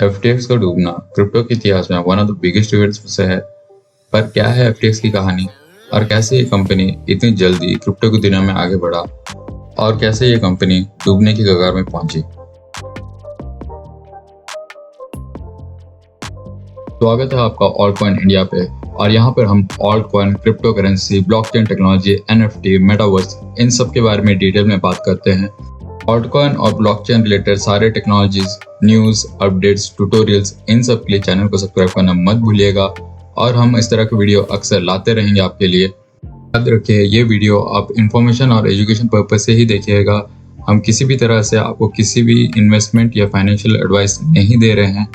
FTX का डूबना crypto के इतिहास में one of the biggest events में से है। पर क्या है एफटीएक्स की कहानी और कैसे ये कंपनी इतनी जल्दी क्रिप्टो की दुनिया में आगे बढ़ा और कैसे ये कंपनी डूबने की कगार में पहुंची। स्वागत है आपका ऑल्ट कॉइन इंडिया पे और यहाँ पर हम alt coin, crypto currency, blockchain technology, NFT, metaverse इन सब के बारे में डिटेल में बात करते हैं। ऑल्ट कॉइन और ब्लॉकचेन रिलेटेड सारे टेक्नोलॉजीज, न्यूज़, अपडेट्स, ट्यूटोरियल्स इन सब के लिए चैनल को सब्सक्राइब करना मत भूलिएगा और हम इस तरह के वीडियो अक्सर लाते रहेंगे आपके लिए। याद रखिए ये वीडियो आप इंफॉर्मेशन और एजुकेशन पर्पज से ही देखिएगा। हम किसी भी तरह से आपको किसी भी इन्वेस्टमेंट या फाइनेंशियल एडवाइस नहीं दे रहे हैं।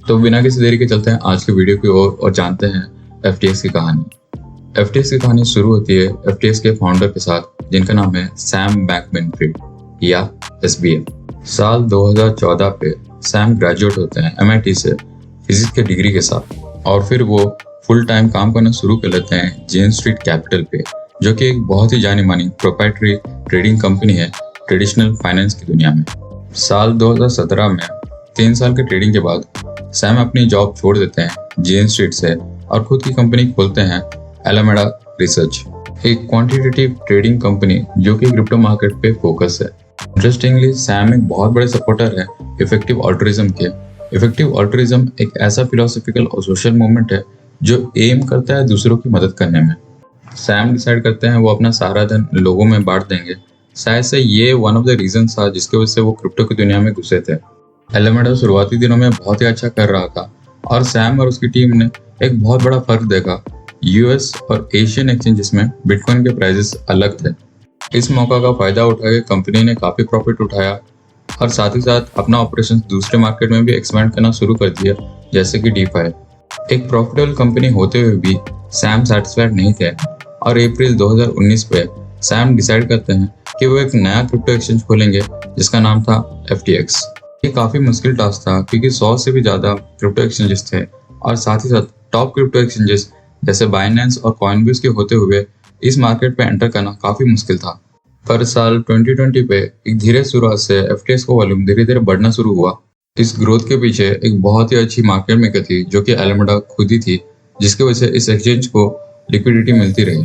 तो बिना किसी देरी के चलते हैं आज के वीडियो की ओर और जानते हैं एफटीएक्स की कहानी। एफटीएक्स की कहानी शुरू होती है एफटीएक्स के फाउंडर के साथ जिनका नाम है सैम बैंकमैन-फ्रिड या एसबीएम। साल 2014 पे सैम ग्रेजुएट होते हैं एमआईटी से फिजिक्स के डिग्री के साथ और फिर वो फुल टाइम काम करना शुरू कर लेते हैं जेन स्ट्रीट कैपिटल पे, जो कि एक बहुत ही जानी मानी प्रोप्राइटरी ट्रेडिंग कंपनी है ट्रेडिशनल फाइनेंस की दुनिया में। साल 2017 में 3 साल के ट्रेडिंग के बाद सैम अपनी जॉब छोड़ देते हैं जेन स्ट्रीट से और खुद की कंपनी खोलते हैं एलामेडा रिसर्च, एक क्वांटिटेटिव ट्रेडिंग कंपनी जो कि क्रिप्टो मार्केट पे फोकस है। इंटरेस्टिंगली सैम एक बहुत बड़े सपोर्टर है इफेक्टिव ऑल्टरिज्म के। इफेक्टिव ऑल्टरिज्म एक ऐसा फिलोसॉफिकल और सोशल मूवमेंट है जो एम करता है दूसरों की मदद करने में। सैम डिसाइड करते हैं वो अपना सारा धन लोगों में बांट देंगे। शायद से ये वन ऑफ द रीजन था जिसकी वजह से वो क्रिप्टो की दुनिया में घुसे थे। एलामेडा शुरुआती दिनों में बहुत ही अच्छा कर रहा था और सैम और उसकी टीम ने एक बहुत बड़ा फर्क देखा। यूएस और एशियन एक्सचेंजेस में बिटकॉइन के प्राइसेस अलग थे। इस मौका का फायदा उठा के कंपनी ने काफी प्रॉफिट उठाया और साथ ही साथ अपना ऑपरेशन दूसरे मार्केट में भी एक्सपेंड करना शुरू कर दिया, जैसे कि डीफाई। एक प्रॉफिटेबल कंपनी होते हुए भी सैम सेटिस्फाइड नहीं थे और अप्रैल 2019 पे सैम डिसाइड करते हैं कि वो एक नया क्रिप्टो एक्सचेंज खोलेंगे जिसका नाम था एफटीएक्स। ये काफी मुश्किल टास्क था क्योंकि 100 से भी ज्यादा क्रिप्टो एक्सचेंजेस थे और साथ ही साथ टॉप क्रिप्टो एक्सचेंजेस जैसे बाइनेंस और कॉइनबेस के होते हुए इस मार्केट पे एंटर करना काफी मुश्किल था। पर साल 2020 पे एक धीरे शुरुआत से एफटीएक्स का वॉल्यूम धीरे धीरे बढ़ना शुरू हुआ। इस ग्रोथ के पीछे एक बहुत ही अच्छी मार्केट मेकर थी जो कि एलामेडा खुद ही थी, जिसकी वजह से इस एक्सचेंज को लिक्विडिटी मिलती रही।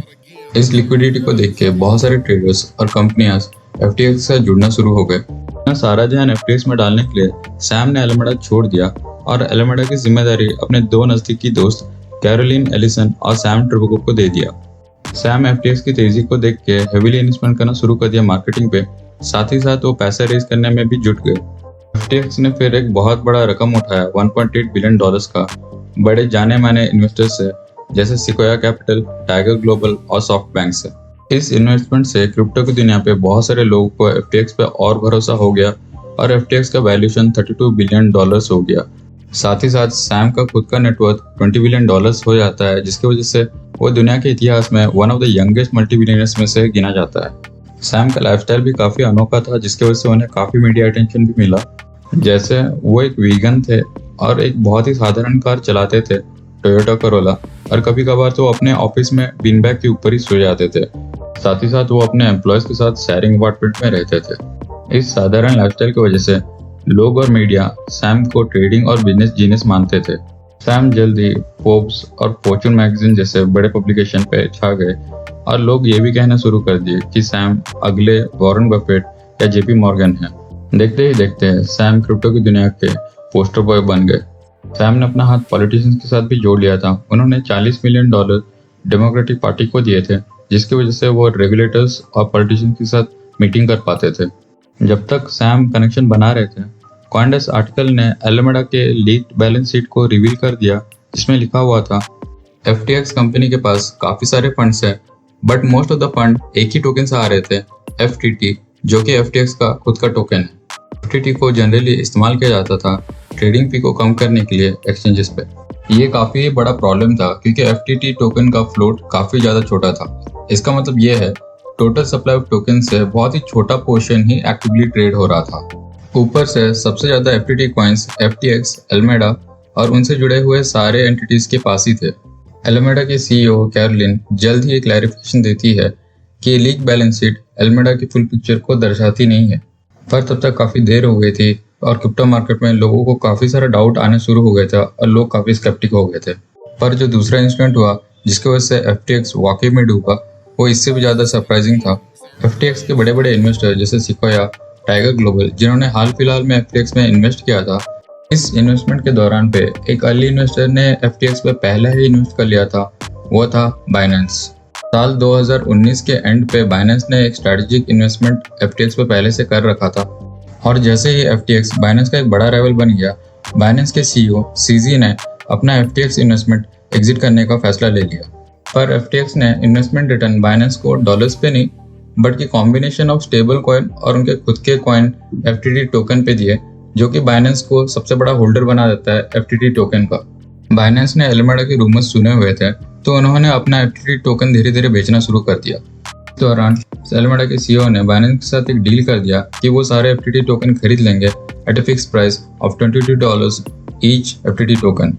इस लिक्विडिटी को देख के बहुत सारे ट्रेडर्स और कंपनियां एफटीएक्स से जुड़ना शुरू हो गए। अपना सारा ध्यान एफटीएक्स में डालने के लिए सैम ने एलामेडा छोड़ दिया और एलामेडा की जिम्मेदारी अपने 2 नजदीकी दोस्त कैरोलिन एलिसन और सैम ट्रिबुको को दे दिया। सैम एफटीएक्स की तेजी को देख के हेवीली इन्वेस्टमेंट करना शुरू कर दिया मार्केटिंग पे। साथ ही साथ वो पैसा रेज करने में भी जुट गए। एफटीएक्स ने फिर एक बहुत बड़ा रकम उठाया 1.8 बिलियन डॉलर्स का बड़े जाने माने इन्वेस्टर्स से, जैसे सिक्वोया कैपिटल, टाइगर ग्लोबल और सॉफ्ट बैंक से। इस इन्वेस्टमेंट से क्रिप्टो की दुनिया पे बहुत सारे लोगों को एफटीएक्स पे और भरोसा हो गया और एफटीएक्स का वैल्यूएशन 32 बिलियन डॉलर्स हो गया। साथ ही साथ सैम का खुद का नेटवर्थ 20 बिलियन डॉलर्स हो जाता है, जिसकी वजह से वो दुनिया के इतिहास में वन ऑफ द यंगेस्ट मल्टीबिलियनर्स में से गिना जाता है। सैम का लाइफस्टाइल भी काफी अनोखा था, जिसकी वजह से उन्हें काफी मीडिया अटेंशन भी मिला। जैसे वो एक वीगन थे और एक बहुत ही साधारण कार चलाते थे, टोयोटा करोला, और कभी कभार तो अपने ऑफिस में बीन बैग के ऊपर ही सो जाते थे। साथ ही साथ वो अपने एम्प्लॉयज के साथ शेयरिंग अपार्टमेंट में रहते थे। इस साधारण लाइफस्टाइल की वजह से लोग और मीडिया सैम को ट्रेडिंग और बिजनेस जीनियस मानते थे। सैम जल्दी फोर्ब्स और फॉर्च्यून मैगजीन जैसे बड़े पब्लिकेशन पे छा गए और लोग ये भी कहना शुरू कर दिए कि सैम अगले वॉरेन बफेट या जेपी मॉर्गन हैं। देखते ही देखते सैम क्रिप्टो की दुनिया के पोस्टर बॉय बन गए। सैम ने अपना हाथ पॉलिटिशियंस के साथ भी जोड़ लिया था। उन्होंने $40 मिलियन डेमोक्रेटिक पार्टी को दिए थे, जिसकी वजह से वो रेगुलेटर्स और पॉलिटिशियंस के साथ मीटिंग कर पाते थे। जब तक सैम कनेक्शन बना रहे थे, कॉइनडेस्क आर्टिकल ने एलामेडा के लीक्ड बैलेंस शीट को रिवील कर दिया, जिसमें लिखा हुआ था एफटीएक्स कंपनी के पास काफी सारे फंड्स हैं, but most of the fund एक ही टोकन से आ रहे थे, एफटीटी, जो कि एफटीएक्स का खुद का टोकन है। एफटीटी को जनरली इस्तेमाल किया जाता था ट्रेडिंग फी को कम करने के लिए एक्सचेंजेस पे। ये काफी बड़ा प्रॉब्लम था क्योंकि एफटीटी टोकन का फ्लोट काफी ज्यादा छोटा था। इसका मतलब ये है टोटल सप्लाई ऑफ टोकन से बहुत ही छोटा पोर्शन ही एक्टिवली ट्रेड हो रहा था। ऊपर से सबसे ज्यादा एफटीटी कॉइन्स एफटीएक्स, एलामेडा और उनसे जुड़े हुए सारे एंटिटीज के पास ही थे। एलामेडा के सीईओ कैरोलिन जल्द ही एक क्लैरिफिकेशन देती है कि लीक बैलेंस शीट एलामेडा की फुल पिक्चर को दर्शाती नहीं है, पर तब तक काफी देर हो गई थी और क्रिप्टो मार्केट में लोगों को काफ़ी सारा डाउट आने शुरू हो गए थे और लोग काफ़ी स्केप्टिक हो गए थे। पर जो दूसरा इंसिडेंट हुआ जिसकी वजह से FTX वाकई में डूबा, वो इससे भी ज़्यादा सरप्राइजिंग था। FTX के बड़े बड़े इन्वेस्टर जैसे सिक्वाया, टाइगर ग्लोबल, जिन्होंने हाल फिलहाल में FTX में इन्वेस्ट किया था, इस इन्वेस्टमेंट के दौरान पे एक अर्ली इन्वेस्टर ने FTX पे पहले ही इन्वेस्ट कर लिया था, वो था बाइनेंस। साल 2019 के एंड पे बाइनेंस ने एक स्ट्रेटेजिक इन्वेस्टमेंट FTX पे पहले से कर रखा था और जैसे ही FTX बाइनेंस का एक बड़ा राइवल बन गया, बाइनेंस के CEO CZ ने अपना FTX इन्वेस्टमेंट एग्जिट करने का फैसला ले लिया। पर FTX ने इन्वेस्टमेंट रिटर्न बाइनेंस को डॉलर्स पे नहीं बल्कि कॉम्बिनेशन ऑफ स्टेबल कॉइन और उनके खुद के कॉइन FTT टोकन पे दिए, जो कि बाइनेंस को सबसे बड़ा होल्डर बना देता है FTT टोकन का। बाइनेंस ने एलिमेडा के रूमर्स सुने हुए थे तो उन्होंने अपना FTT टोकन धीरे धीरे बेचना शुरू कर दिया। इस दौरान एलिमेडा के CEO ने बाइनेंस के साथ एक डील कर दिया कि वो सारे FTT टोकन खरीद लेंगे at a fix price of $22 each FTT token.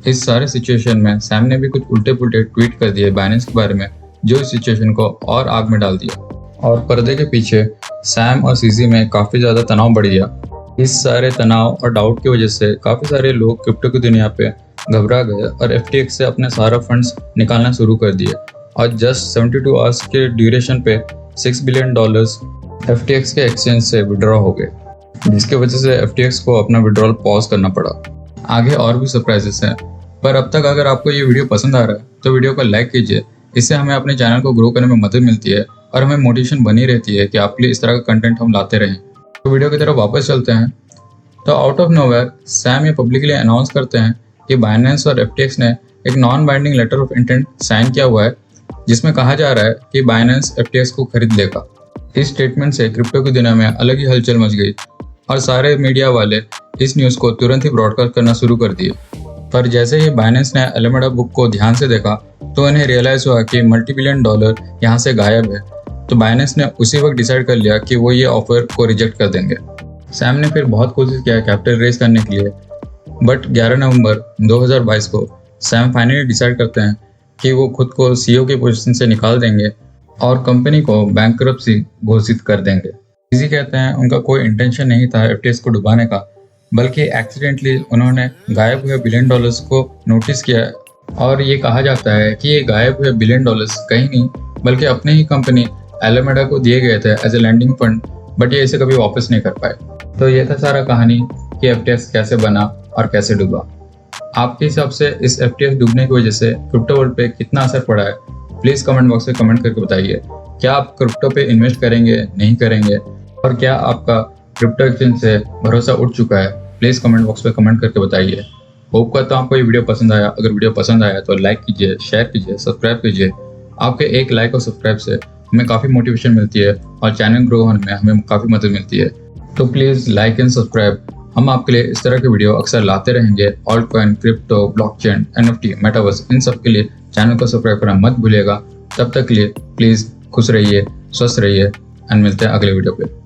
इस सारे सिचुएशन में सैम ने भी कुछ उल्टे पुल्टे ट्वीट कर दिए बाइनेंस के बारे में, जो इस सिचुएशन को और आग में डाल दिया और पर्दे के पीछे सैम और CZ में काफ़ी ज़्यादा तनाव बढ़ गया। इस सारे तनाव और डाउट की वजह से काफ़ी सारे लोग क्रिप्टो की दुनिया पे घबरा गए और FTX से अपने सारा फंड्स निकालना शुरू कर दिए और जस्ट 72 आवर्स के ड्यूरेशन पे $6 बिलियन FTX के एक्सचेंज से विड्रॉ हो गए, जिसकी वजह से FTX को अपना विड्रॉल पॉज करना पड़ा। आगे और भी सरप्राइजेस हैं, पर अब तक अगर आपको ये वीडियो पसंद आ रहा है तो वीडियो को लाइक कीजिए। इससे हमें अपने चैनल को ग्रो करने में मदद मिलती है और हमें मोटिवेशन बनी रहती है कि आपके लिए इस तरह का कंटेंट हम लाते रहें। तो वीडियो की तरफ वापस चलते हैं। तो आउट ऑफ नोवेयर सैम ये पब्लिकली अनाउंस करते हैं कि बाइनेंस और FTX ने एक non binding letter of intent sign किया हुआ है, जिसमें कहा जा रहा है कि बाइनेंस FTX को खरीद लेगा। इस स्टेटमेंट से क्रिप्टो की दुनिया में अलग ही हलचल मच गई और सारे मीडिया वाले इस न्यूज़ को तुरंत ही ब्रॉडकास्ट करना शुरू कर दिए। पर जैसे ही बाइनेंस ने एलिमेडा बुक को ध्यान से देखा तो उन्हें रियलाइज हुआ कि $multi billion यहाँ से गायब है। तो बाइनेंस ने उसी वक्त डिसाइड कर लिया कि वो ये ऑफर को रिजेक्ट कर देंगे। सैम ने फिर बहुत कोशिश किया कैपिटल रेज करने के लिए, बट 11 नवंबर 2022 को सैम फाइनली डिसाइड करते हैं कि वो खुद को CEO की पोजीशन से निकाल देंगे और कंपनी को बैंकरप्सी घोषित कर देंगे। इसी कहते हैं उनका कोई इंटेंशन नहीं था FTX को डुबाने का, बल्कि एक्सीडेंटली उन्होंने गायब हुए $1 बिलियन को नोटिस किया और ये कहा जाता है कि ये गायब हुए $1 बिलियन कहीं नहीं बल्कि अपने ही कंपनी एलिमेडा को दिए गए थे as a lending fund, but ये इसे कभी वापस नहीं कर पाए। तो ये था सारा कहानी कि FTX कैसे बना और कैसे डूबा। आपके हिसाब से इस FTX डूबने की वजह से क्रिप्टो वर्ल्ड पे कितना असर पड़ा है, प्लीज़ कमेंट बॉक्स में कमेंट करके बताइए। क्या आप क्रिप्टो पे इन्वेस्ट करेंगे, नहीं करेंगे, और क्या आपका क्रिप्टो एक्सचेंज से भरोसा उठ चुका है? प्लीज़ कमेंट बॉक्स में कमेंट करके बताइए। होप करता हूँ आपको ये वीडियो पसंद आया। अगर वीडियो पसंद आया तो लाइक कीजिए, शेयर कीजिए, सब्सक्राइब कीजिए। आपके एक लाइक और सब्सक्राइब से हमें काफ़ी मोटिवेशन मिलती है और चैनल ग्रो होने में हमें काफ़ी मदद मिलती है। तो प्लीज़ लाइक एंड सब्सक्राइब। हम आपके लिए इस तरह के वीडियो अक्सर लाते रहेंगे। Alt coin, crypto, blockchain, NFT, metaverse, इन सब के लिए चैनल को सब्सक्राइब करना मत भूलिएगा। तब तक के लिए प्लीज़ खुश रहिए, स्वस्थ रहिए एंड मिलते हैं अगले वीडियो पे।